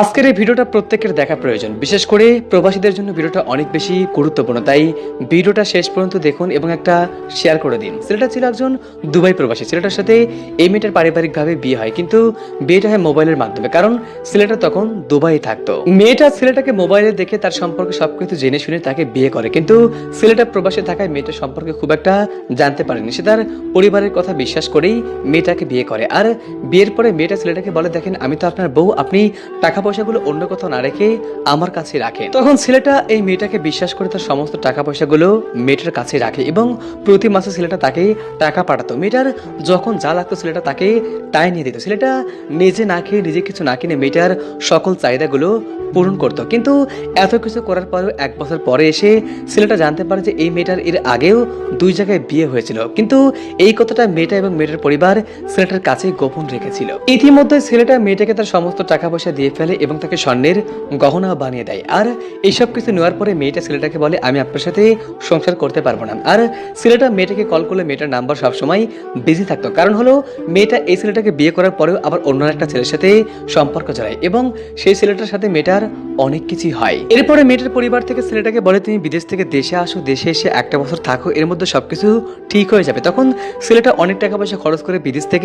আজকের এই ভিডিওটা প্রত্যেকের দেখা প্রয়োজন, বিশেষ করে প্রবাসীদের জন্য ভিডিওটা অনেক বেশি গুরুত্বপূর্ণ। তাই ভিডিওটা শেষ পর্যন্ত দেখুন এবং একটা শেয়ার করে দিন। ছেলেটা ছিল একজন দুবাই প্রবাসী। ছেলেটার সাথে এই মেয়েটার পারিবারিকভাবে বিয়ে হয়, কিন্তু বিয়েটা হয় মোবাইলের মাধ্যমে, কারণ ছেলেটা তখন দুবাই থাকতো। মেয়েটা ছেলেটাকে মোবাইলে দেখে তার সম্পর্কে সবকিছু জেনে শুনে তাকে বিয়ে করে, কিন্তু ছেলেটা প্রবাসে থাকায় মেয়েটার সম্পর্কে খুব একটা জানতে পারেনি। সে তার পরিবারের কথা বিশ্বাস করেই মেয়েটাকে বিয়ে করে। আর বিয়ের পরে মেয়েটা ছেলেটাকে বলে, দেখেন আমি তো আপনার বউ, আপনি টাকা পয়সাগুলো অন্য কোথাও না রেখে আমার কাছে রাখেন। তখন ছেলেটা এই মেয়েটাকে বিশ্বাস করে তার সমস্ত টাকা পয়সাগুলো মেয়েটার কাছে রাখে এবং প্রতি মাসে ছেলেটা তাকে টাকা পাঠাতো। মেয়েটার যখন যা লাগতো ছেলেটা তাকে তাই নিয়ে দিত। ছেলেটা নিজে না খেয়ে, নিজে কিছু না কিনে মেয়েটার সকল চাহিদাগুলো পূরণ করতো। কিন্তু এত কিছু করার পরেও 1 বছর পরে এসে ছেলেটা জানতে পারে যে এই মেয়েটার এর আগেও 2 জায়গায় বিয়ে হয়েছিল, কিন্তু এই কথাটা মেয়েটা এবং মেয়েটার পরিবার ছেলেটার কাছে গোপন রেখেছিল। ইতিমধ্যে ছেলেটা মেয়েটাকে তার সমস্ত টাকা পয়সা দিয়ে ফেলে এবং তাকে স্বর্ণের গহনা বানিয়ে দেয়। আর এইসব কিছু নেওয়ার পরে মেয়েটা ছেলেটাকে বলে, আমি আপনার সাথে সংসার করতে পারবো না। আর ছেলেটা মেয়েটাকে কল করলে মেয়েটার নাম্বার সবসময় বিজি থাকতো, কারণ হলো মেয়েটা এই ছেলেটাকে বিয়ে করার পরেও আবার অন্য একটা ছেলের সাথে সম্পর্ক জড়ায় এবং সেই ছেলেটার সাথে মেয়েটার অনেক কিছুই হয়। এরপরে মেয়েটার পরিবার থেকে ছেলেটাকে বলে, তুমি বিদেশ থেকে দেশে আসো, দেশে এসে 1 বছর থাকো, এর মধ্যে সবকিছু ঠিক হয়ে যাবে। তখন ছেলেটা অনেক টাকা পয়সা খরচ করে বিদেশ থেকে